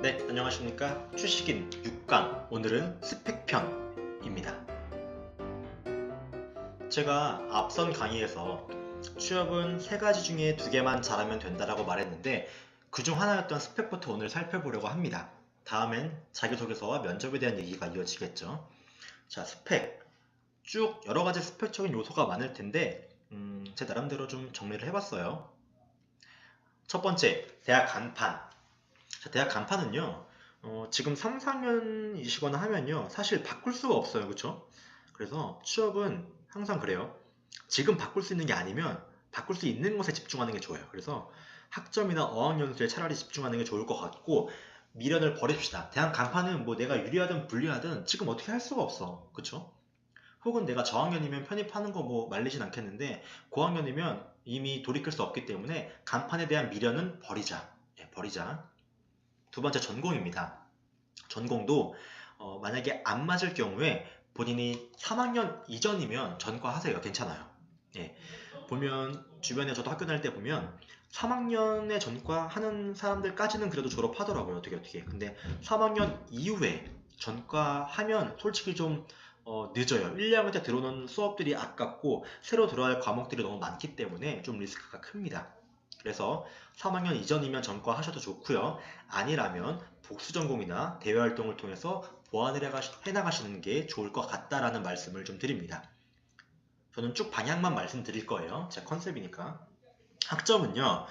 네, 안녕하십니까. 추식인 6강, 오늘은 스펙편입니다. 제가 앞선 강의에서 취업은 3가지 중에 2개만 잘하면 된다라고 말했는데 그중 하나였던 스펙부터 오늘 살펴보려고 합니다. 다음엔 자기소개서와 면접에 대한 얘기가 이어지겠죠. 자, 스펙. 쭉 여러가지 스펙적인 요소가 많을 텐데 제 나름대로 좀 정리를 해봤어요. 첫 번째, 대학 간판. 자, 대학 간판은요, 지금 3, 4년이시거나 하면요, 사실 바꿀 수가 없어요. 그쵸? 그래서 취업은 항상 그래요. 지금 바꿀 수 있는 게 아니면 바꿀 수 있는 것에 집중하는 게 좋아요. 그래서 학점이나 어학연수에 차라리 집중하는 게 좋을 것 같고, 미련을 버립시다. 대학 간판은 뭐 내가 유리하든 불리하든 지금 어떻게 할 수가 없어. 그쵸? 혹은 내가 저학년이면 편입하는 거 뭐 말리진 않겠는데, 고학년이면 이미 돌이킬 수 없기 때문에 간판에 대한 미련은 버리자. 예, 버리자. 두 번째 전공입니다. 전공도 만약에 안 맞을 경우에 본인이 3학년 이전이면 전과하세요. 괜찮아요. 예. 보면 주변에 저도 학교 다닐 때 보면 3학년에 전과하는 사람들까지는 그래도 졸업하더라고요. 어떻게. 근데 3학년 이후에 전과하면 솔직히 좀 늦어요. 1, 2학년 때 들어오는 수업들이 아깝고 새로 들어야 할 과목들이 너무 많기 때문에 좀 리스크가 큽니다. 그래서 3학년 이전이면 전과하셔도 좋고요. 아니라면 복수전공이나 대외활동을 통해서 보완을 해나가시는 게 좋을 것 같다라는 말씀을 좀 드립니다. 저는 쭉 방향만 말씀드릴 거예요. 제 컨셉이니까. 학점은요,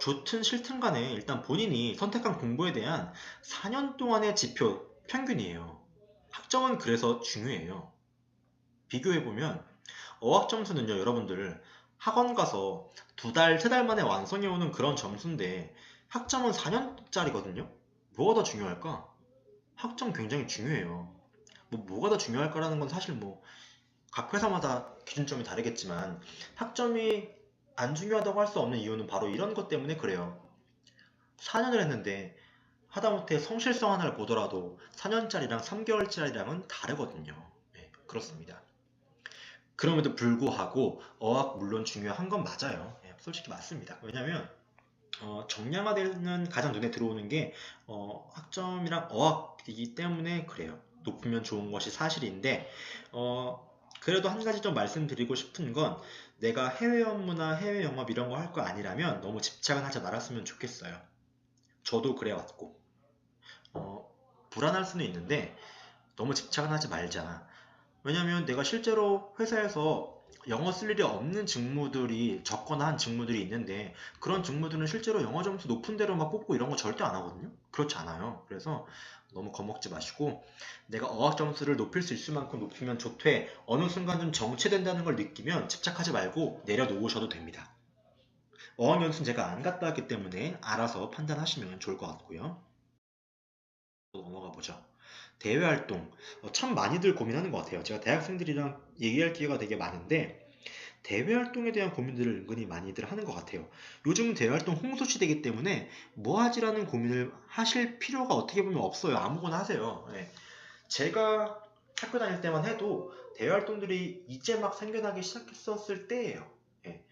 좋든 싫든 간에 일단 본인이 선택한 공부에 대한 4년 동안의 지표, 평균이에요. 학점은 그래서 중요해요. 비교해보면 어학 점수는요, 여러분들 학원 가서 2달, 3달 만에 완성해오는 그런 점수인데 학점은 4년짜리거든요? 뭐가 더 중요할까? 학점 굉장히 중요해요. 뭐가 더 중요할까라는 건 사실 뭐 각 회사마다 기준점이 다르겠지만 학점이 안 중요하다고 할 수 없는 이유는 바로 이런 것 때문에 그래요. 4년을 했는데 하다못해 성실성 하나를 보더라도 4년짜리랑 3개월짜리랑은 다르거든요. 네, 그렇습니다. 그럼에도 불구하고 어학 물론 중요한 건 맞아요. 예, 솔직히 맞습니다. 왜냐면 정량화되는 가장 눈에 들어오는 게 학점이랑 어학이기 때문에 그래요. 높으면 좋은 것이 사실인데 그래도 한 가지 좀 말씀드리고 싶은 건 내가 해외 업무나 해외 영업 이런 거 할 거 아니라면 너무 집착은 하지 말았으면 좋겠어요. 저도 그래왔고 불안할 수는 있는데 너무 집착은 하지 말자. 왜냐면 내가 실제로 회사에서 영어 쓸 일이 없는 직무들이 적거나 한 직무들이 있는데 그런 직무들은 실제로 영어 점수 높은 데로 막 뽑고 이런 거 절대 안 하거든요. 그렇지 않아요. 그래서 너무 겁먹지 마시고 내가 어학 점수를 높일 수 있을 만큼 높이면 좋되 어느 순간 좀 정체된다는 걸 느끼면 집착하지 말고 내려놓으셔도 됩니다. 어학 연수는 제가 안 갔다 왔기 때문에 알아서 판단하시면 좋을 것 같고요. 넘어가 보죠. 대외 활동 참 많이들 고민하는 것 같아요. 제가 대학생들이랑 얘기할 기회가 되게 많은데 대외 활동에 대한 고민들을 은근히 많이들 하는 것 같아요. 요즘 대외 활동 홍수 시대이기 때문에 뭐 하지라는 고민을 하실 필요가 어떻게 보면 없어요. 아무거나 하세요. 예. 제가 학교 다닐 때만 해도 대외 활동들이 이제 막 생겨나기 시작했었을 때예요. 예.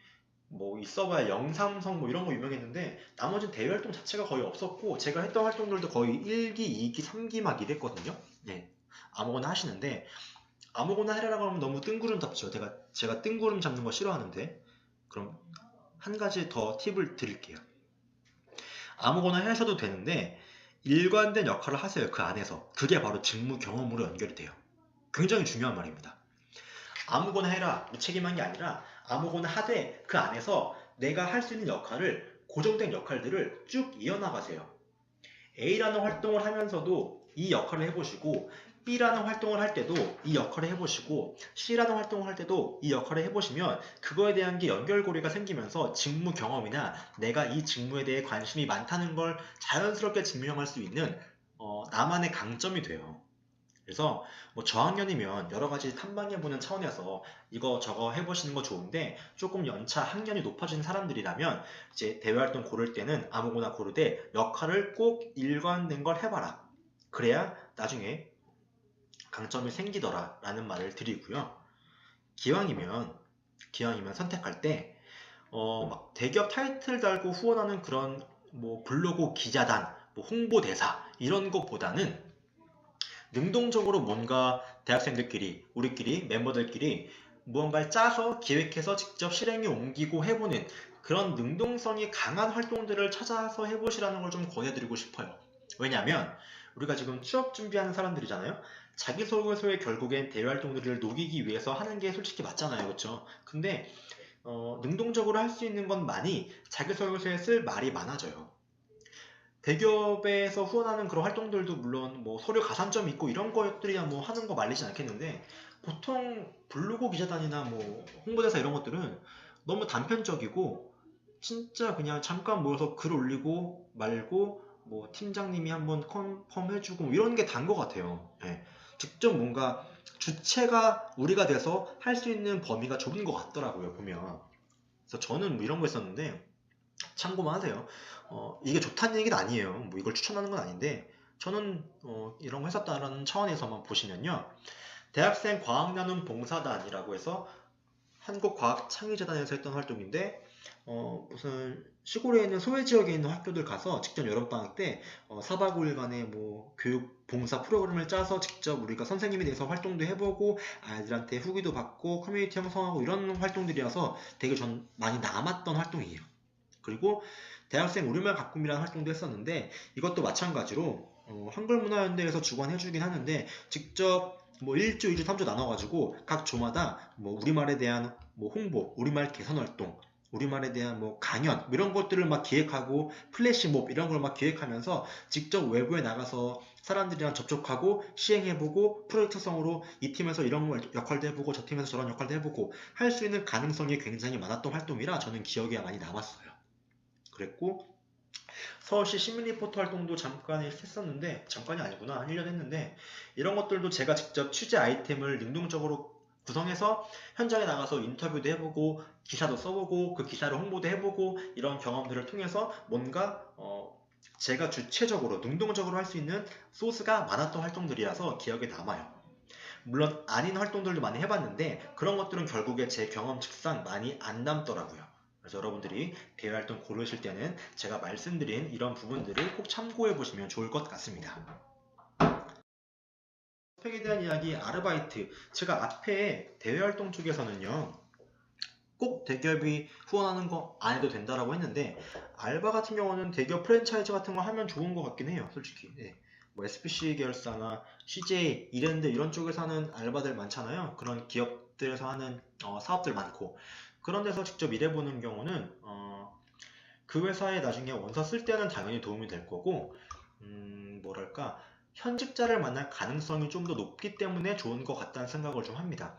뭐 있어봐야 영삼성 뭐 이런 거 유명했는데 나머지는 대외 활동 자체가 거의 없었고 제가 했던 활동들도 거의 1기, 2기, 3기 막 이랬거든요. 네. 아무거나 하시는데 아무거나 하려고 하면 너무 뜬구름 잡죠. 제가 뜬구름 잡는 거 싫어하는데 그럼 한 가지 더 팁을 드릴게요. 아무거나 하셔도 되는데 일관된 역할을 하세요. 그 안에서. 그게 바로 직무 경험으로 연결이 돼요. 굉장히 중요한 말입니다. 아무거나 해라 무책임한 게 아니라 아무거나 하되 그 안에서 내가 할 수 있는 역할을 고정된 역할들을 쭉 이어나가세요. A라는 활동을 하면서도 이 역할을 해보시고 B라는 활동을 할 때도 이 역할을 해보시고 C라는 활동을 할 때도 이 역할을 해보시면 그거에 대한 게 연결고리가 생기면서 직무 경험이나 내가 이 직무에 대해 관심이 많다는 걸 자연스럽게 증명할 수 있는 나만의 강점이 돼요. 그래서 뭐 저학년이면 여러 가지 탐방해보는 차원에서 이거 저거 해보시는 거 좋은데 조금 연차 학년이 높아진 사람들이라면 이제 대외활동 고를 때는 아무거나 고르되 역할을 꼭 일관된 걸 해봐라. 그래야 나중에 강점이 생기더라 라는 말을 드리고요. 기왕이면 선택할 때 막 대기업 타이틀 달고 후원하는 그런 뭐 블로그 기자단 뭐 홍보대사 이런 것보다는 능동적으로 뭔가 대학생들끼리 우리끼리 멤버들끼리 무언가를 짜서 기획해서 직접 실행에 옮기고 해보는 그런 능동성이 강한 활동들을 찾아서 해보시라는 걸 좀 권해드리고 싶어요. 왜냐하면 우리가 지금 취업 준비하는 사람들이잖아요. 자기소개서에 결국엔 대외 활동들을 녹이기 위해서 하는 게 솔직히 맞잖아요. 그렇죠? 근데 능동적으로 할 수 있는 것만이 자기소개서에 쓸 말이 많아져요. 대기업에서 후원하는 그런 활동들도 물론 뭐 서류 가산점이 있고 이런 것들이야 뭐 하는 거 말리진 않겠는데, 보통 블로그 기자단이나 뭐 홍보대사 이런 것들은 너무 단편적이고 진짜 그냥 잠깐 모여서 글 올리고 말고 뭐 팀장님이 한번 컨펌 해주고 뭐 이런 게 단 것 같아요. 예. 직접 뭔가 주체가 우리가 돼서 할 수 있는 범위가 좁은 것 같더라고요, 보면. 그래서 저는 뭐 이런 거 있었는데 참고만 하세요. 이게 좋다는 얘기는 아니에요. 뭐 이걸 추천하는 건 아닌데, 저는 이런 거 했었다는 차원에서만 보시면요. 대학생 과학나눔 봉사단이라고 해서 한국과학창의재단에서 했던 활동인데, 무슨 시골에 있는 소외 지역에 있는 학교들 가서 직접 여름방학 때 4박 5일간의 뭐 교육 봉사 프로그램을 짜서 직접 우리가 선생님이 돼서 활동도 해보고 아이들한테 후기도 받고 커뮤니티 형성하고 이런 활동들이어서 되게 전 많이 남았던 활동이에요. 그리고 대학생 우리말 가꿈이라는 활동도 했었는데, 이것도 마찬가지로 한글문화연대에서 주관해주긴 하는데 직접 뭐 1조, 2조, 3조 나눠가지고 각 조마다 뭐 우리말에 대한 뭐 홍보, 우리말 개선 활동, 우리말에 대한 뭐 강연 이런 것들을 막 기획하고 플래시몹 이런 걸 막 기획하면서 직접 외부에 나가서 사람들이랑 접촉하고 시행해보고 프로젝트성으로 이 팀에서 이런 역할도 해보고 저 팀에서 저런 역할도 해보고 할 수 있는 가능성이 굉장히 많았던 활동이라 저는 기억에 많이 남았어요. 그랬고 서울시 시민 리포터 활동도 잠깐 했었는데, 잠깐이 아니구나, 한 1년 했는데, 이런 것들도 제가 직접 취재 아이템을 능동적으로 구성해서 현장에 나가서 인터뷰도 해보고 기사도 써보고 그 기사를 홍보도 해보고 이런 경험들을 통해서 뭔가 제가 주체적으로 능동적으로 할 수 있는 소스가 많았던 활동들이라서 기억에 남아요. 물론 아닌 활동들도 많이 해봤는데 그런 것들은 결국에 제 경험 측상 많이 안 남더라고요. 그래서 여러분들이 대외 활동 고르실 때는 제가 말씀드린 이런 부분들을 꼭 참고해 보시면 좋을 것 같습니다. 스펙에 대한 이야기, 아르바이트. 제가 앞에 대외 활동 쪽에서는요, 꼭 대기업이 후원하는 거 안 해도 된다라고 했는데, 알바 같은 경우는 대기업 프랜차이즈 같은 거 하면 좋은 것 같긴 해요, 솔직히. 네. 뭐 SPC 계열사나 CJ, 이랜드 이런 쪽에서 하는 알바들 많잖아요. 그런 기업들에서 하는 사업들 많고, 그런 데서 직접 일해보는 경우는 그 회사에 나중에 원서 쓸 때는 당연히 도움이 될 거고, 뭐랄까, 현직자를 만날 가능성이 좀 더 높기 때문에 좋은 것 같다는 생각을 좀 합니다.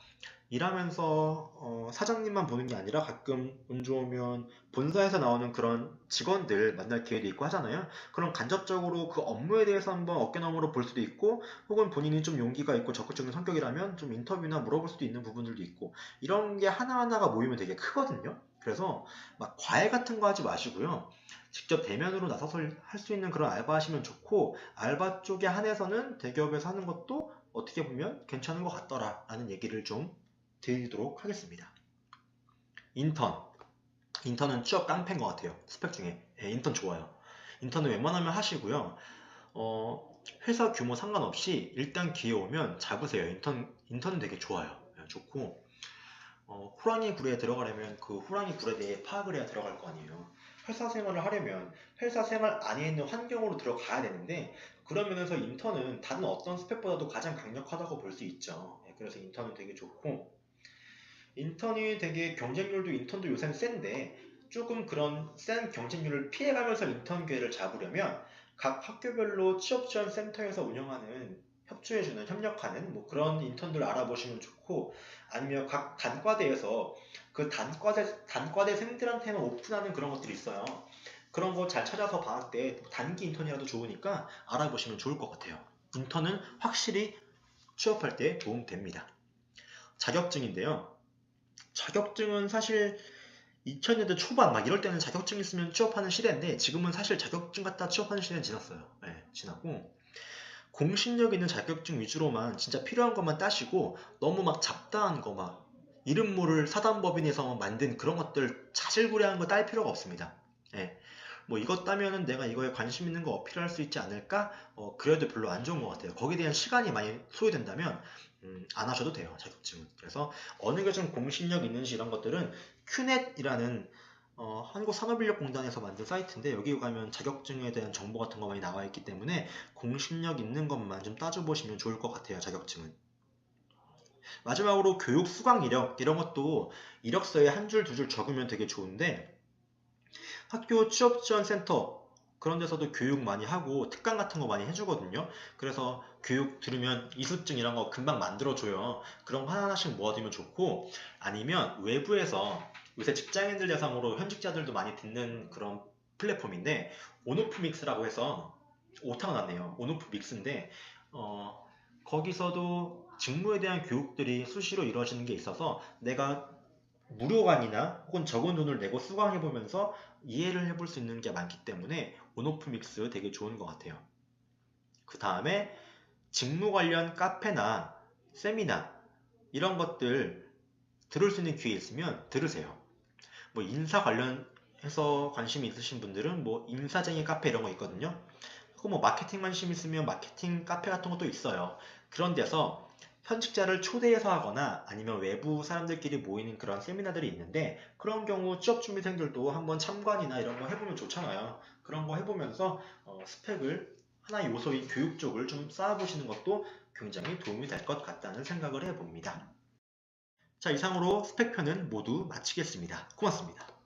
일하면서 사장님만 보는 게 아니라 가끔 운 좋으면 본사에서 나오는 그런 직원들 만날 기회도 있고 하잖아요. 그럼 간접적으로 그 업무에 대해서 한번 어깨너머로 볼 수도 있고, 혹은 본인이 좀 용기가 있고 적극적인 성격이라면 좀 인터뷰나 물어볼 수도 있는 부분들도 있고, 이런 게 하나하나가 모이면 되게 크거든요. 그래서 막 과외 같은 거 하지 마시고요. 직접 대면으로 나서서 할 수 있는 그런 알바 하시면 좋고, 알바 쪽에 한해서는 대기업에서 하는 것도 어떻게 보면 괜찮은 것 같더라 라는 얘기를 좀 드리도록 하겠습니다. 인턴. 인턴은 취업 깡패인 것 같아요. 스펙 중에. 예, 인턴 좋아요. 인턴은 웬만하면 하시고요. 회사 규모 상관없이 일단 기회 오면 잡으세요. 인턴은 되게 좋아요. 예, 좋고, 호랑이 굴에 들어가려면 그 호랑이 굴에 대해 파악을 해야 들어갈 거 아니에요. 회사 생활을 하려면 회사 생활 안에 있는 환경으로 들어가야 되는데, 그런 면에서 인턴은 다른 어떤 스펙보다도 가장 강력하다고 볼 수 있죠. 예, 그래서 인턴은 되게 좋고, 인턴이 되게 경쟁률도 인턴도 요새는 센데 조금 그런 센 경쟁률을 피해가면서 인턴 기회를 잡으려면 각 학교별로 취업지원 센터에서 운영하는 협조해주는 협력하는 뭐 그런 인턴들 알아보시면 좋고, 아니면 각 단과대에서 그 단과대생들한테는 오픈하는 그런 것들이 있어요. 그런 거 잘 찾아서 방학 때 단기 인턴이라도 좋으니까 알아보시면 좋을 것 같아요. 인턴은 확실히 취업할 때 도움됩니다. 자격증인데요. 자격증은 사실 2000년대 초반 막 이럴 때는 자격증 있으면 취업하는 시대인데, 지금은 사실 자격증 갖다 취업하는 시대는 지났어요. 네, 지났고 공신력 있는 자격증 위주로만 진짜 필요한 것만 따시고, 너무 막 잡다한 거 막 이름 모를 사단법인에서 만든 그런 것들 자질구레한 거 딸 필요가 없습니다. 예. 뭐 이것 따면은 내가 이거에 관심 있는 거 어필할 수 있지 않을까? 그래도 별로 안 좋은 것 같아요. 거기에 대한 시간이 많이 소요된다면 안 하셔도 돼요, 자격증은. 그래서 어느 게 좀 공신력 있는지 이런 것들은 큐넷이라는 한국산업인력공단에서 만든 사이트인데 여기 가면 자격증에 대한 정보 같은 거 많이 나와 있기 때문에 공신력 있는 것만 좀 따져보시면 좋을 것 같아요, 자격증은. 마지막으로 교육 수강 이력 이런 것도 이력서에 한 줄, 두 줄 적으면 되게 좋은데 학교 취업지원센터 그런 데서도 교육 많이 하고 특강 같은 거 많이 해주거든요. 그래서 교육 들으면 이수증 이런 거 금방 만들어줘요. 그런 거 하나하나씩 모아두면 좋고 아니면 외부에서 요새 직장인들 대상으로 현직자들도 많이 듣는 그런 플랫폼인데 온오프믹스라고 해서 오타가 났네요. 온오프믹스인데 거기서도 직무에 대한 교육들이 수시로 이루어지는 게 있어서 내가 무료 강의나 혹은 적은 돈을 내고 수강해보면서 이해를 해볼 수 있는 게 많기 때문에 온오프믹스 되게 좋은 것 같아요. 그 다음에 직무 관련 카페나 세미나 이런 것들 들을 수 있는 기회 있으면 들으세요. 뭐 인사 관련해서 관심이 있으신 분들은 뭐 인사쟁이 카페 이런 거 있거든요. 혹은 뭐 마케팅 관심 있으면 마케팅 카페 같은 것도 있어요. 그런 데서 현직자를 초대해서 하거나 아니면 외부 사람들끼리 모이는 그런 세미나들이 있는데 그런 경우 취업준비생들도 한번 참관이나 이런 거 해보면 좋잖아요. 그런 거 해보면서 스펙을 하나의 요소인 교육 쪽을 좀 쌓아보시는 것도 굉장히 도움이 될 것 같다는 생각을 해봅니다. 자, 이상으로 스펙편은 모두 마치겠습니다. 고맙습니다.